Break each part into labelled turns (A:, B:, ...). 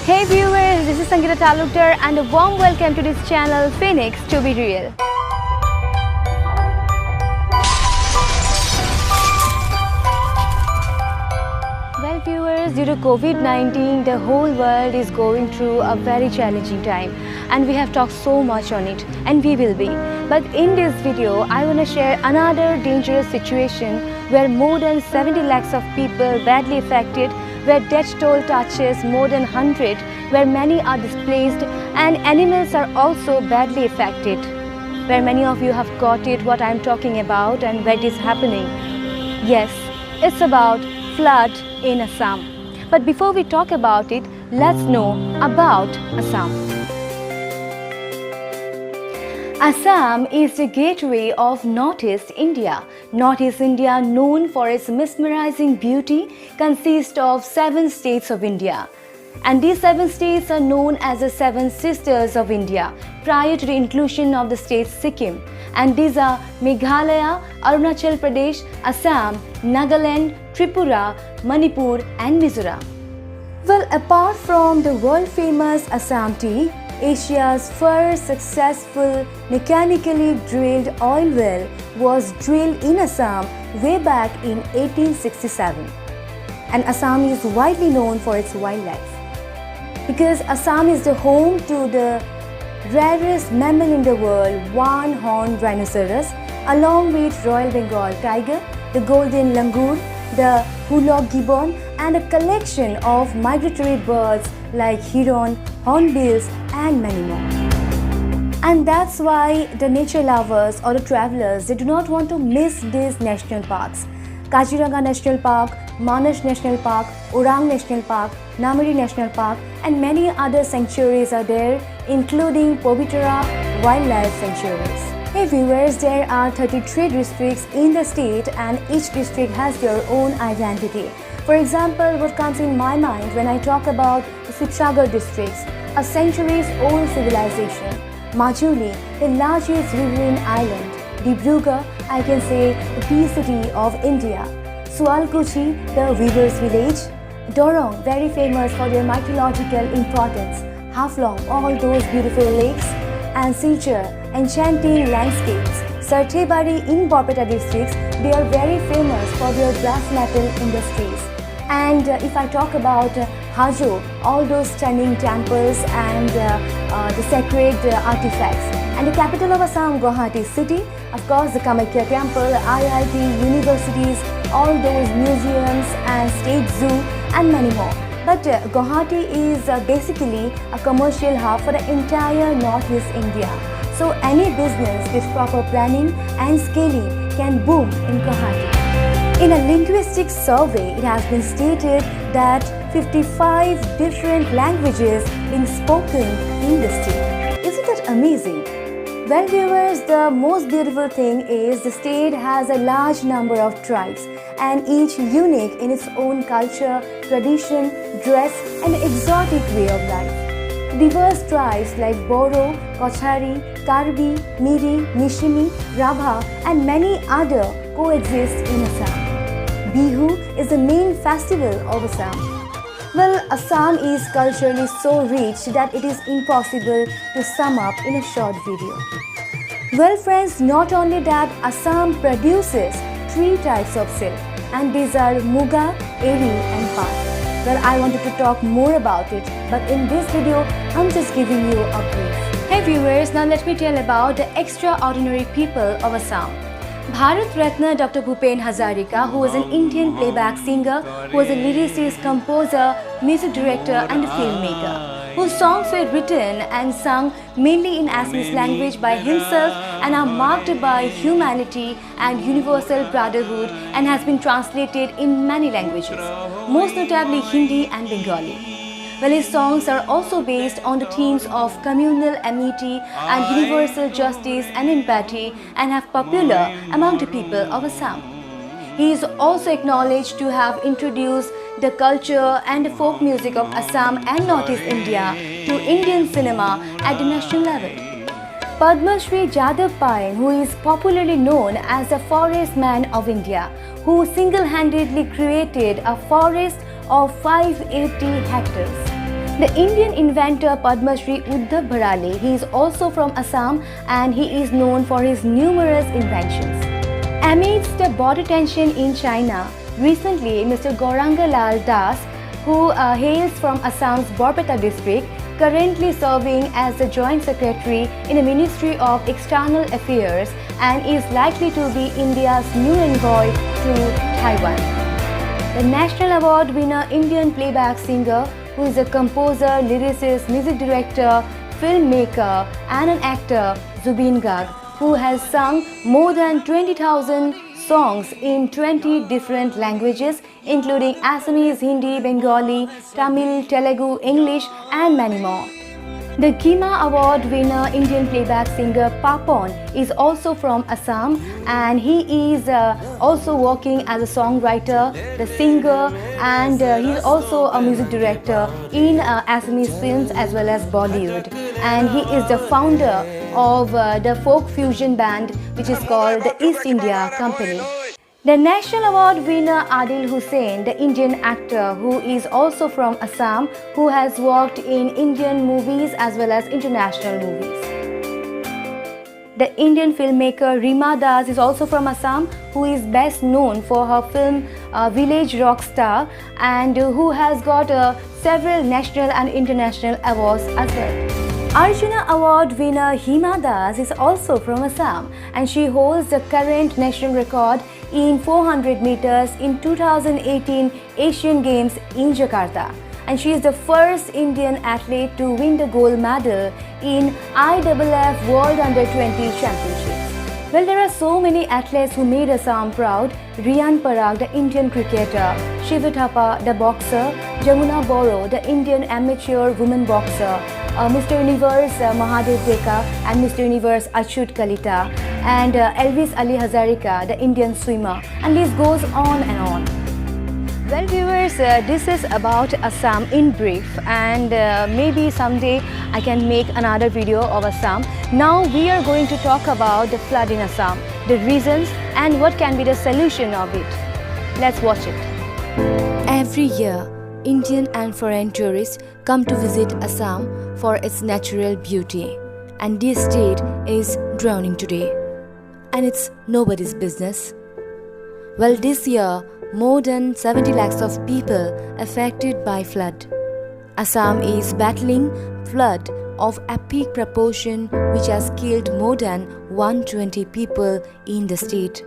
A: Hey viewers, this is Sangeeta Talukdar and a warm welcome to this channel Phoenix to be real. Well viewers, due to COVID-19, the whole world is going through a very challenging time and we have talked so much on it and we will be. But in this video, I want to share another dangerous situation where more than 70 lakhs of people badly affected, where death toll touches more than 100, where many are displaced and animals are also badly affected, where many of you have got it what I am talking about and where it is happening. Yes, it's about flood in Assam. But before we talk about it, let's know about Assam. Assam is the gateway of Northeast India. Northeast India, known for its mesmerizing beauty, consists of 7 states of India. And these 7 states are known as the 7 Sisters of India prior to the inclusion of the state Sikkim. And these are Meghalaya, Arunachal Pradesh, Assam, Nagaland, Tripura, Manipur and Mizoram. Well, apart from the world-famous Assam tea, Asia's first successful mechanically drilled oil well was drilled in Assam way back in 1867. And Assam is widely known for its wildlife, because Assam is the home to the rarest mammal in the world, one-horned rhinoceros, along with Royal Bengal tiger, the golden langur, the Hulok gibbon, and a collection of migratory birds like heron, hornbills, and many more. And that's why the nature lovers or the travelers, they do not want to miss these national parks. Kaziranga National Park, Manas National Park, Orang National Park, Nameri National Park, and many other sanctuaries are there, including Povitara Wildlife Sanctuaries. Hey viewers, there are 33 districts in the state and each district has their own identity. For example, what comes in my mind when I talk about the Sibsagar districts, a centuries-old civilization, Majuli, the largest riverine island, Dibrugarh, I can say the tea city of India, Sualkuchi, the weavers village, Dorong, very famous for their mythological importance, Haflong, all those beautiful lakes, and Silchar, enchanting landscapes. Sarthebari in Borpeta districts, they are very famous for their glass metal industries. And if I talk about Hajo, all those stunning temples and the sacred artifacts. And the capital of Assam, Guwahati city, of course the Kamakhya temple, IIT, universities, all those museums and state zoo and many more. But Guwahati is basically a commercial hub for the entire Northeast India. So any business with proper planning and scaling can boom in Guwahati. In a linguistic survey, it has been stated that 55 different languages being spoken in the state. Isn't that amazing? Well viewers, the most beautiful thing is the state has a large number of tribes and each unique in its own culture, tradition, dress and exotic way of life. Diverse tribes like Boro, Kochari, Karbi, Miri, Nishimi, Rabha and many other coexist in Assam. Bihu is the main festival of Assam. Well, Assam is culturally so rich that it is impossible to sum up in a short video. Well friends, not only that, Assam produces 3 types of silk and these are Muga, Eri and Pat. Well, I wanted to talk more about it, but in this video, I'm just giving you a brief. Hey viewers, now let me tell about the extraordinary people of Assam. Bharat Ratna Dr. Bhupen Hazarika, who was an Indian playback singer, who was a lyricist, composer, music director and a filmmaker, whose songs were written and sung mainly in Assamese language by himself and are marked by humanity and universal brotherhood and has been translated in many languages, most notably Hindi and Bengali. Well, his songs are also based on the themes of communal amity and universal justice and empathy and have popular among the people of Assam. He is also acknowledged to have introduced the culture and the folk music of Assam and Northeast India to Indian cinema at the national level. Padma Shri Jadhav Payeng, who is popularly known as the Forest Man of India, who single-handedly created a forest of 580 hectares. The Indian inventor Padma Shri Uddhav Bharale, he is also from Assam and he is known for his numerous inventions. Amidst the border tension in China, recently Mr. Gauranga Lal Das, who hails from Assam's Borpeta district, currently serving as the Joint Secretary in the Ministry of External Affairs and is likely to be India's new envoy to Taiwan. The National Award winner Indian playback singer, who is a composer, lyricist, music director, filmmaker and an actor, Zubeen Garg, who has sung more than 20,000 songs in 20 different languages, including Assamese, Hindi, Bengali, Tamil, Telugu, English and many more. The GIMA Award winner Indian playback singer Papon is also from Assam and he is also working as a songwriter, the singer and he is also a music director in Assamese films as well as Bollywood. And he is the founder of the folk fusion band which is called the East India Company. The National Award winner Adil Hussain, the Indian actor who is also from Assam, who has worked in Indian movies as well as international movies. The Indian filmmaker Reema Das is also from Assam, who is best known for her film Village Rockstar and who has got several national and international awards as well. Arjuna Award winner Hima Das is also from Assam and she holds the current national record in 400 meters in 2018 Asian Games in Jakarta. And she is the first Indian athlete to win the gold medal in IAAF World Under-20 Championships. Well, there are so many athletes who made Assam proud. Riyan Parag, the Indian cricketer, Shiva Thapa, the boxer, Jamuna Boro, the Indian amateur women boxer, Mr. Universe Mahadev Deka and Mr. Universe Achyut Kalita, and Elvis Ali Hazarika, the Indian swimmer, and list goes on and on. Well viewers, this is about Assam in brief and maybe someday I can make another video of Assam. Now we are going to talk about the flood in Assam, the reasons and what can be the solution of it. Let's watch it. Every year, Indian and foreign tourists come to visit Assam for its natural beauty, and this state is drowning today. And it's nobody's business. Well, this year, more than 70 lakhs of people affected by flood. Assam is battling flood of epic proportion which has killed more than 120 people in the state.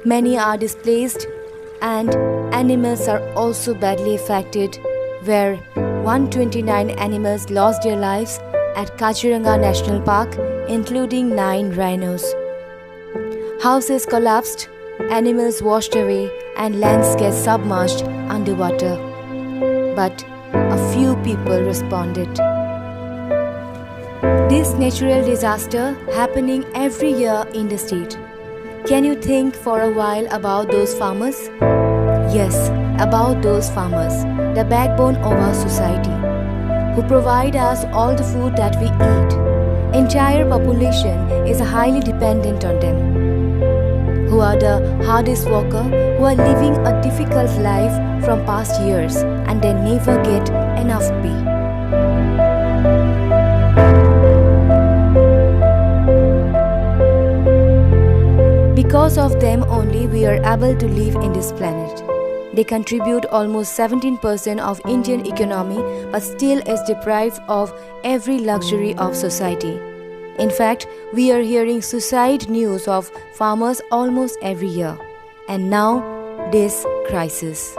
A: Many are displaced and animals are also badly affected, where 129 animals lost their lives at Kaziranga National Park, including 9 rhinos. Houses collapsed, animals washed away and landscapes submerged underwater. But a few people responded. This natural disaster happening every year in the state. Can you think for a while about those farmers? Yes, about those farmers, the backbone of our society, who provide us all the food that we eat. Entire population is highly dependent on them, who are the hardest worker, who are living a difficult life from past years and they never get enough pay. Because of them only we are able to live in this planet. They contribute almost 17% of Indian economy but still is deprived of every luxury of society. In fact, we are hearing suicide news of farmers almost every year. And now, this crisis.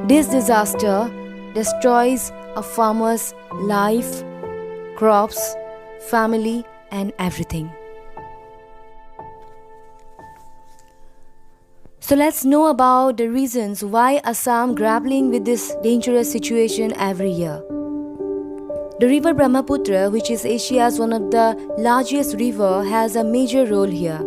A: This disaster destroys a farmer's life, crops, family, and everything. So let's know about the reasons why Assam grappling with this dangerous situation every year. The river Brahmaputra, which is Asia's one of the largest river, has a major role here.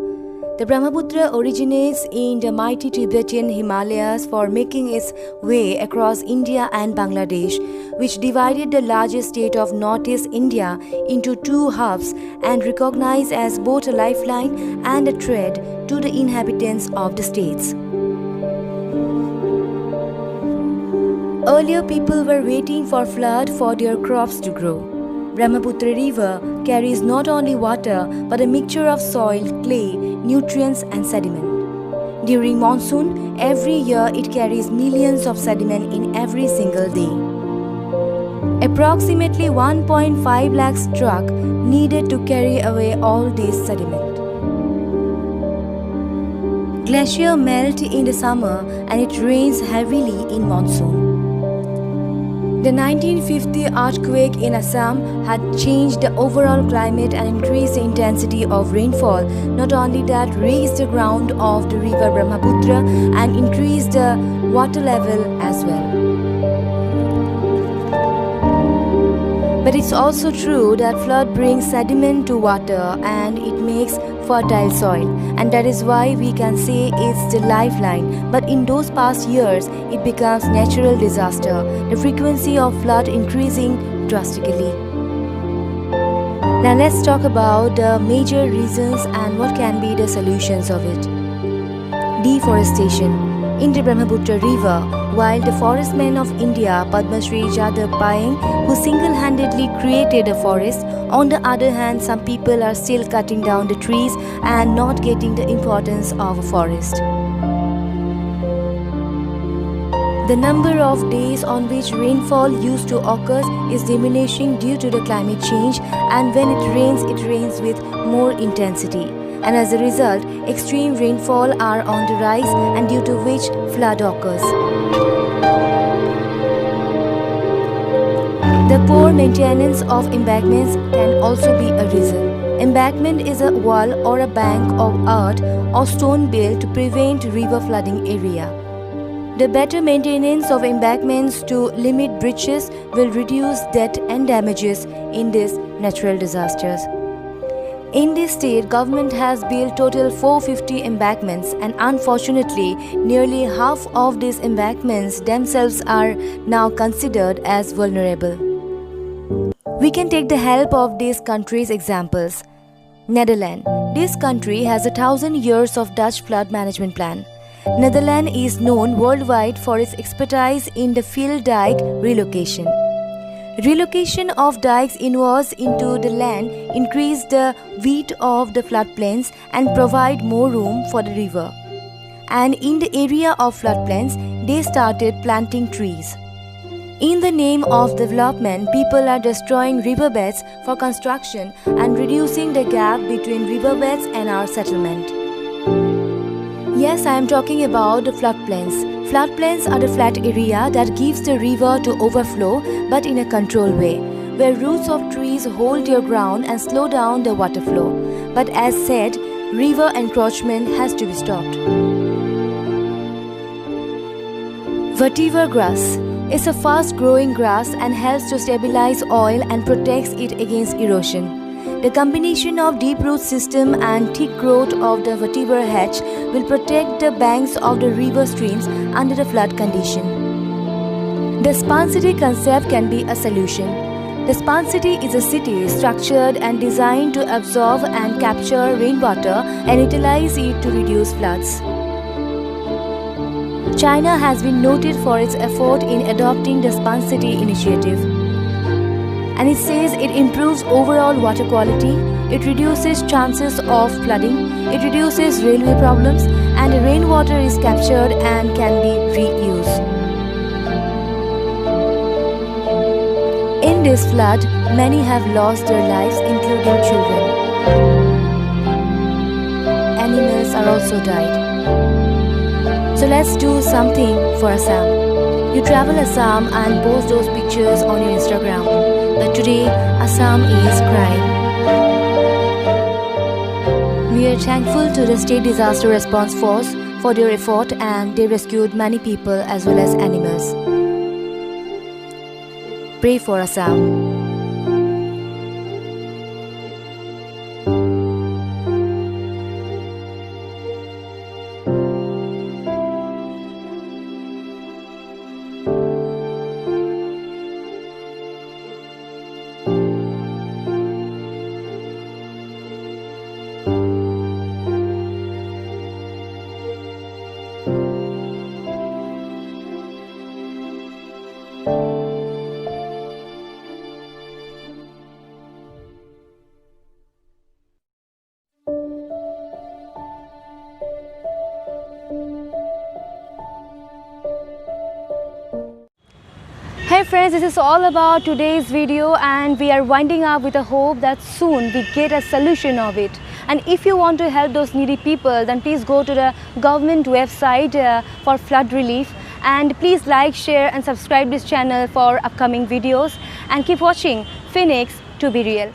A: The Brahmaputra originates in the mighty Tibetan Himalayas for making its way across India and Bangladesh, which divided the largest state of Northeast India into 2 halves and recognized as both a lifeline and a threat to the inhabitants of the states. Earlier, people were waiting for flood for their crops to grow. Brahmaputra River carries not only water but a mixture of soil, clay, nutrients, and sediment. During monsoon, every year it carries millions of sediment in every single day. Approximately 1.5 lakhs truck needed to carry away all this sediment. Glacier melt in the summer and it rains heavily in monsoon. The 1950 earthquake in Assam had changed the overall climate and increased the intensity of rainfall. Not only that, raised the ground of the river Brahmaputra and increased the water level as well. But it's also true that flood brings sediment to water and it makes fertile soil, and that is why we can say it's the lifeline. But in those past years, it becomes natural disaster, the frequency of flood increasing drastically. Now let's talk about the major reasons and what can be the solutions of it. Deforestation. In the Brahmaputra River, while the forestman of India, Padma Shri Jadhav Payeng, who single-handedly created a forest, on the other hand, some people are still cutting down the trees and not getting the importance of a forest. The number of days on which rainfall used to occur is diminishing due to the climate change, and when it rains with more intensity. And as a result, extreme rainfall are on the rise, and due to which flood occurs. The poor maintenance of embankments can also be a reason. Embankment is a wall or a bank of earth or stone built to prevent river flooding area. The better maintenance of embankments to limit breaches will reduce death and damages in these natural disasters. In this state, government has built total 450 embankments, and unfortunately, nearly half of these embankments themselves are now considered as vulnerable. We can take the help of these countries' examples. Netherlands. This country has 1,000 years of Dutch flood management plan. Netherlands is known worldwide for its expertise in the field dike relocation. Relocation of dikes inwards into the land increase the width of the floodplains and provide more room for the river. And in the area of floodplains, they started planting trees. In the name of development, people are destroying riverbeds for construction and reducing the gap between riverbeds and our settlement. Yes, I am talking about the floodplains. Floodplains are the flat area that gives the river to overflow, but in a controlled way, where roots of trees hold their ground and slow down the water flow. But as said, river encroachment has to be stopped. Vetiver grass is a fast-growing grass and helps to stabilize oil and protects it against erosion. The combination of deep root system and thick growth of the vetiver hedge will protect the banks of the river streams under the flood condition. The Span City concept can be a solution. The Span City is a city structured and designed to absorb and capture rainwater and utilize it to reduce floods. China has been noted for its effort in adopting the Span City initiative. And it says it improves overall water quality, it reduces chances of flooding, it reduces railway problems, and the rainwater is captured and can be reused. In this flood, many have lost their lives, including children. Animals are also died. So let's do something for Assam. You travel Assam and post those pictures on your Instagram. But today, Assam is crying. We are thankful to the State Disaster Response Force for their effort, and they rescued many people as well as animals. Pray for Assam. Hey friends, this is all about today's video, and we are winding up with a hope that soon we get a solution of it. And if you want to help those needy people, then please go to the government website for flood relief, and please like, share and subscribe this channel for upcoming videos, and keep watching Phoenix to be real.